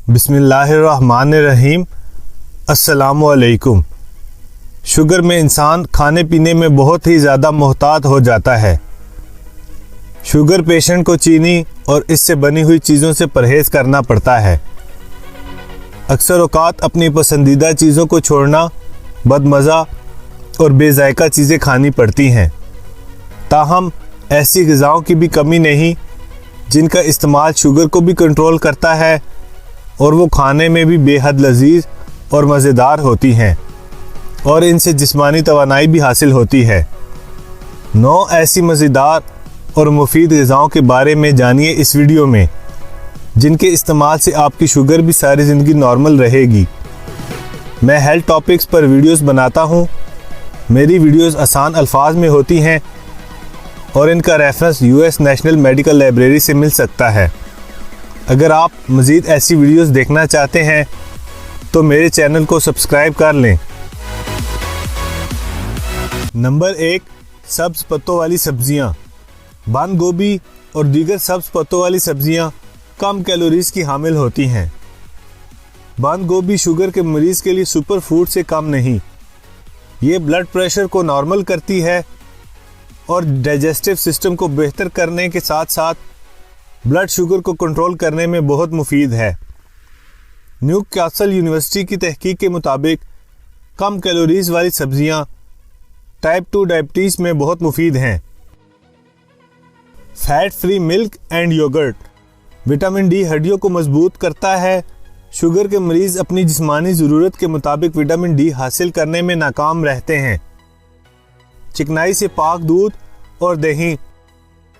बिस्मिल्लाहिर्रहमानिर्रहीम। अस्सलामुअलैकुम। शुगर में इंसान खाने पीने में बहुत ही ज़्यादा मोहतात हो जाता है। शुगर पेशेंट को चीनी और इससे बनी हुई चीज़ों से परहेज़ करना पड़ता है। अक्सर औक़ात अपनी पसंदीदा चीज़ों को छोड़ना, बदमज़ा और बेज़ायका चीज़ें खानी पड़ती हैं। ताहम ऐसी ग़िज़ाओं की भी कमी नहीं जिनका इस्तेमाल शुगर को भी कंट्रोल करता है और वो खाने में भी बेहद लजीज और मज़ेदार होती हैं और इनसे जिस्मानी तवानाई भी हासिल होती है। 9 ऐसी मज़ेदार और मुफीद ग़िज़ाओं के बारे में जानिए इस वीडियो में, जिनके इस्तेमाल से आपकी शुगर भी सारी ज़िंदगी नॉर्मल रहेगी। मैं हेल्थ टॉपिक्स पर वीडियोस बनाता हूँ। मेरी वीडियोस आसान अल्फाज में होती हैं और इनका reference US national medical library से मिल सकता है। अगर आप मज़ीद ऐसी वीडियोस देखना चाहते हैं तो मेरे चैनल को सब्सक्राइब कर लें। नंबर 1, सब्ज़ पत्तों वाली सब्ज़ियाँ। बंद गोभी और दीगर सब्ज़ पत्तों वाली सब्ज़ियाँ कम कैलोरीज़ की हामिल होती हैं। बंद गोभी शुगर के मरीज़ के लिए सुपर फूड से कम नहीं। ये ब्लड प्रेशर को नॉर्मल करती है और डाइजेस्टिव सिस्टम को बेहतर करने के साथ साथ ब्लड शुगर को कंट्रोल करने में बहुत मुफीद है। न्यूकासल यूनिवर्सिटी की तहकीक के मुताबिक कम कैलोरीज़ वाली सब्ज़ियाँ टाइप 2 डायबिटीज़ में बहुत मुफीद हैं। Fat free milk and yogurt. Vitamin D हड्डियों को मजबूत करता है। शुगर के मरीज़ अपनी जिस्मानी ज़रूरत के मुताबिक विटामिन डी हासिल करने में नाकाम रहते हैं। चिकनाई से पाक दूध और दही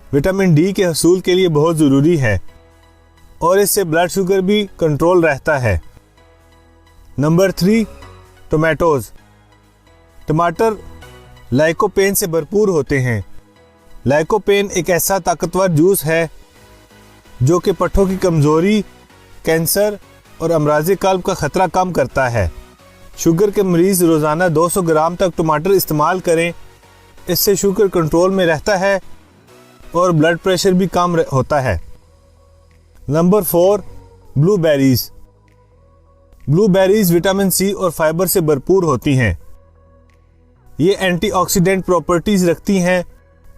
विटामिन डी के हसूल के लिए बहुत ज़रूरी है और इससे ब्लड शुगर भी कंट्रोल रहता है। Number 3, tomatoes. टमाटर लाइकोपेन से भरपूर होते हैं। लाइकोपेन एक ऐसा ताकतवर जूस है जो कि पट्ठों की कमज़ोरी, कैंसर और अमराज़ क़ल्ब का ख़तरा कम करता है। शुगर के मरीज़ रोज़ाना 200 ग्राम तक टमाटर इस्तेमाल करें। इससे शुगर कंट्रोल में रहता है और ब्लड प्रेशर भी कम होता है। Number 4, blueberries. Blueberries vitamin C और फाइबर से भरपूर होती हैं। ये एंटीऑक्सीडेंट प्रॉपर्टीज़ रखती हैं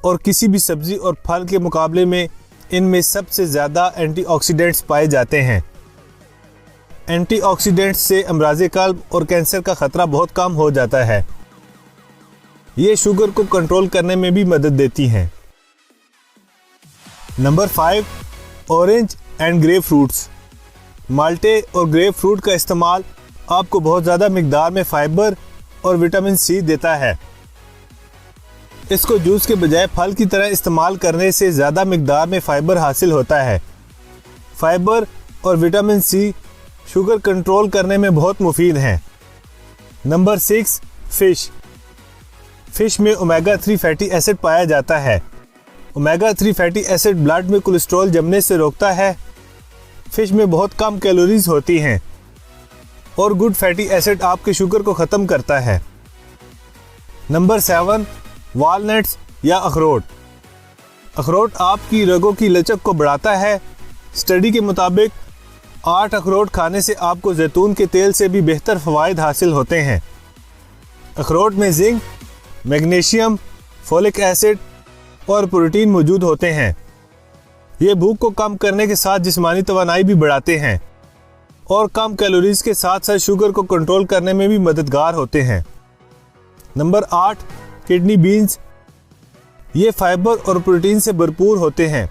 और किसी भी सब्ज़ी और फल के मुकाबले में इनमें सबसे ज़्यादा एंटीऑक्सीडेंट्स पाए जाते हैं। एंटीऑक्सीडेंट्स से अमराज़ क़ल्ब और कैंसर का ख़तरा बहुत कम हो जाता है। ये शुगर को कंट्रोल करने में भी मदद देती हैं। Number 5, orange and grape fruits. माल्टे और ग्रेप फ्रूट का इस्तेमाल आपको बहुत ज़्यादा मिकदार में फाइबर और विटामिन सी देता है। इसको जूस के बजाय फल की तरह इस्तेमाल करने से ज़्यादा मिकदार में फाइबर हासिल होता है। फाइबर और विटामिन सी शुगर कंट्रोल करने में बहुत मुफीद हैं। Number 6, fish. फ़िश में ओमेगा 3 फैटी एसिड पाया जाता है। ओमेगा 3 फैटी एसिड ब्लड में कोलेस्ट्रॉल जमने से रोकता है। फ़िश में बहुत कम कैलोरीज होती हैं और गुड फैटी एसिड आपके शुगर को ख़त्म करता है। नंबर 7, वालनट्स या अखरोट। अखरोट आपकी रगों की लचक को बढ़ाता है। स्टडी के मुताबिक 8 अखरोट खाने से आपको जैतून के तेल से भी बेहतर फ़वाइद हासिल होते हैं। अखरोट में जिंक, मैग्नीशियम, फोलिक एसिड और प्रोटीन मौजूद होते हैं। ये भूख को कम करने के साथ जिस्मानी तवानाई भी बढ़ाते हैं और कम कैलोरीज के साथ साथ शुगर को कंट्रोल करने में भी मददगार होते हैं। Number 8, kidney beans. ये फाइबर और प्रोटीन से भरपूर होते हैं।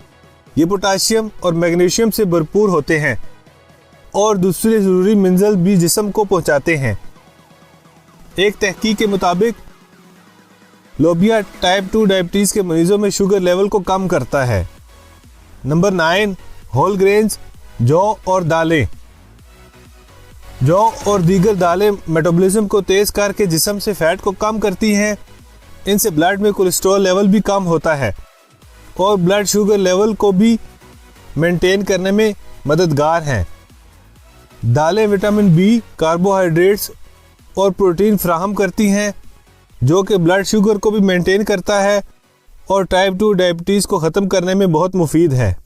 ये पोटाशियम और मैग्नीशियम से भरपूर होते हैं और दूसरे ज़रूरी मिनरल भी जिस्म को पहुंचाते हैं। एक तहकीक के मुताबिक लोबिया टाइप 2 डायबिटीज़ के मरीजों में शुगर लेवल को कम करता है। नंबर 9, होल ग्रेन्स, जौ और दालें। जौ और दीगर दालें मेटाबॉलिज्म को तेज़ करके जिस्म से फैट को कम करती हैं। इनसे ब्लड में कोलेस्ट्रॉल लेवल भी कम होता है और ब्लड शुगर लेवल को भी मेंटेन करने में मददगार हैं। दालें विटामिन बी, कार्बोहाइड्रेट्स और प्रोटीन फ्राहम करती हैं जो कि ब्लड शुगर को भी मेंटेन करता है और टाइप 2 डायबिटीज़ को ख़त्म करने में बहुत मुफीद है।